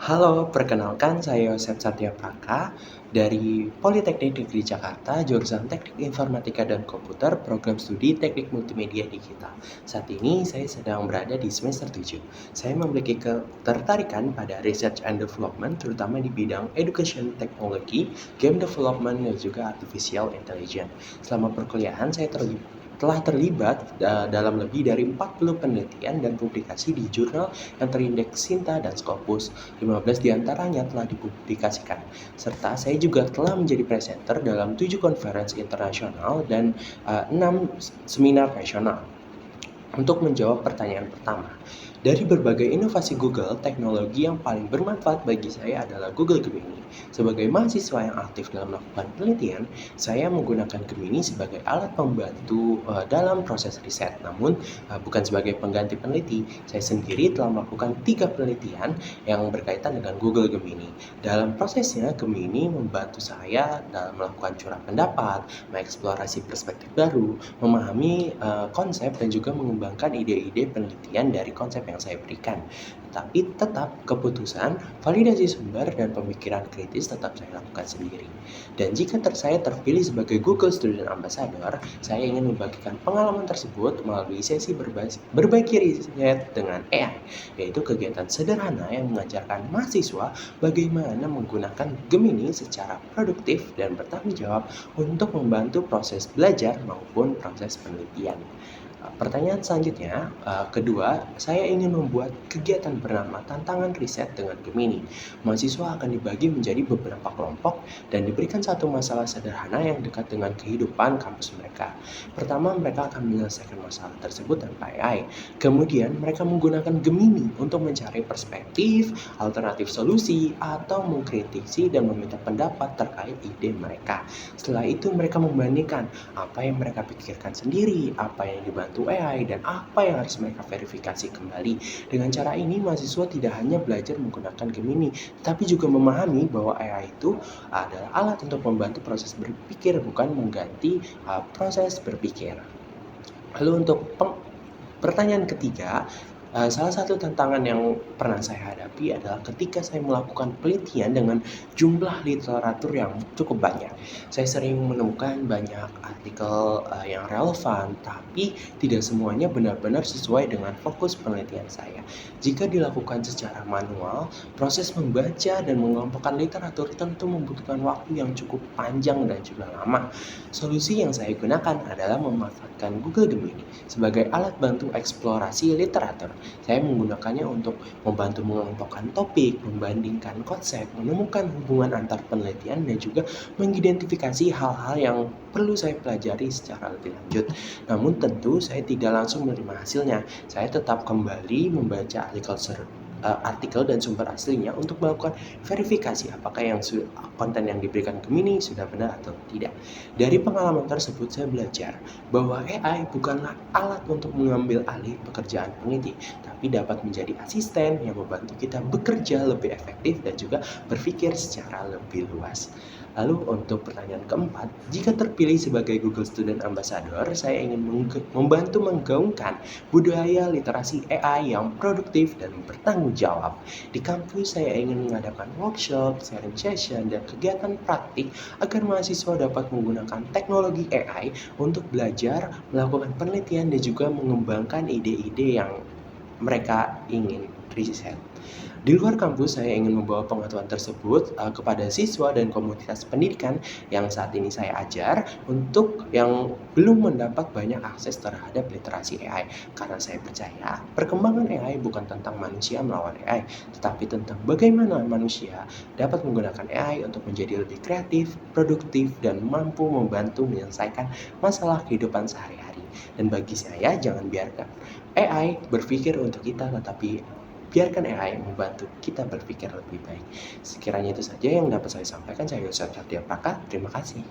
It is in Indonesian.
Halo, perkenalkan saya Yosep Satyapraka dari Politeknik Negeri Jakarta, jurusan Teknik Informatika dan Komputer, program studi Teknik Multimedia Digital. Saat ini saya sedang berada di semester 7. Saya memiliki ketertarikan pada research and development, terutama di bidang education technology, game development, dan juga artificial intelligence. Selama perkuliahan, saya telah terlibat dalam lebih dari 40 penelitian dan publikasi di jurnal yang terindeks Sinta dan Scopus. 15 diantaranya telah dipublikasikan, serta saya juga telah menjadi presenter dalam 7 konferensi internasional dan 6 seminar nasional. Untuk menjawab pertanyaan pertama, dari berbagai inovasi Google, teknologi yang paling bermanfaat bagi saya adalah Google Gemini. Sebagai mahasiswa yang aktif dalam melakukan penelitian, saya menggunakan Gemini sebagai alat pembantu dalam proses riset. Namun, bukan sebagai pengganti peneliti. Saya sendiri telah melakukan 3 penelitian yang berkaitan dengan Google Gemini. Dalam prosesnya, Gemini membantu saya dalam melakukan curah pendapat, mengeksplorasi perspektif baru, memahami konsep dan juga mengembangkan ide-ide penelitian dari konsep yang saya berikan. Tapi tetap keputusan, validasi sumber, dan pemikiran kritis tetap saya lakukan sendiri. Dan jika saya terpilih sebagai Google Student Ambassador, saya ingin membagikan pengalaman tersebut melalui sesi berbagi riset dengan AI, yaitu kegiatan sederhana yang mengajarkan mahasiswa bagaimana menggunakan Gemini secara produktif dan bertanggung jawab untuk membantu proses belajar maupun proses penelitian. Pertanyaan selanjutnya, kedua, saya ingin membuat kegiatan bernama Tantangan Riset dengan Gemini. Mahasiswa akan dibagi menjadi beberapa kelompok dan diberikan satu masalah sederhana yang dekat dengan kehidupan kampus mereka. Pertama, mereka akan menyelesaikan masalah tersebut tanpa AI. Kemudian, mereka menggunakan Gemini untuk mencari perspektif, alternatif solusi, atau mengkritisi dan meminta pendapat terkait ide mereka. Setelah itu, mereka membandingkan apa yang mereka pikirkan sendiri, apa yang dibantu AI, dan apa yang harus mereka verifikasi kembali. Dengan cara ini, mahasiswa tidak hanya belajar menggunakan Gemini, tapi juga memahami bahwa AI itu adalah alat untuk membantu proses berpikir, bukan mengganti proses berpikir. Lalu untuk pertanyaan ketiga, salah satu tantangan yang pernah saya hadapi adalah ketika saya melakukan penelitian dengan jumlah literatur yang cukup banyak. Saya sering menemukan banyak artikel yang relevan, tapi tidak semuanya benar-benar sesuai dengan fokus penelitian saya. Jika dilakukan secara manual, proses membaca dan mengelompokkan literatur tentu membutuhkan waktu yang cukup panjang dan juga lama. Solusi yang saya gunakan adalah memanfaatkan Google Gemini sebagai alat bantu eksplorasi literatur. Saya menggunakannya untuk membantu mengelompokkan topik, membandingkan konsep, menemukan hubungan antar penelitian, dan juga mengidentifikasi hal-hal yang perlu saya pelajari secara lebih lanjut. Namun tentu saya tidak langsung menerima hasilnya. Saya tetap kembali membaca artikel dan sumber aslinya untuk melakukan verifikasi apakah konten yang diberikan Gemini sudah benar atau tidak. Dari pengalaman tersebut saya belajar bahwa AI bukanlah alat untuk mengambil alih pekerjaan peneliti, tapi dapat menjadi asisten yang membantu kita bekerja lebih efektif dan juga berpikir secara lebih luas. Lalu untuk pertanyaan keempat, jika terpilih sebagai Google Student Ambassador, saya ingin membantu menggaungkan budaya literasi AI yang produktif dan bertanggung jawab. Di kampus saya ingin mengadakan workshop, sharing session, dan kegiatan praktik agar mahasiswa dapat menggunakan teknologi AI untuk belajar, melakukan penelitian, dan juga mengembangkan ide-ide yang mereka ingin riset. Di luar kampus, saya ingin membawa pengetahuan tersebut kepada siswa dan komunitas pendidikan yang saat ini saya ajar untuk yang belum mendapat banyak akses terhadap literasi AI. Karena saya percaya perkembangan AI bukan tentang manusia melawan AI, tetapi tentang bagaimana manusia dapat menggunakan AI untuk menjadi lebih kreatif, produktif, dan mampu membantu menyelesaikan masalah kehidupan sehari-hari. Dan bagi saya, jangan biarkan AI berpikir untuk kita, tetapi biarkan AI membantu kita berpikir lebih baik. Sekiranya itu saja yang dapat saya sampaikan. Saya Yosef Satya Praka. Terima kasih.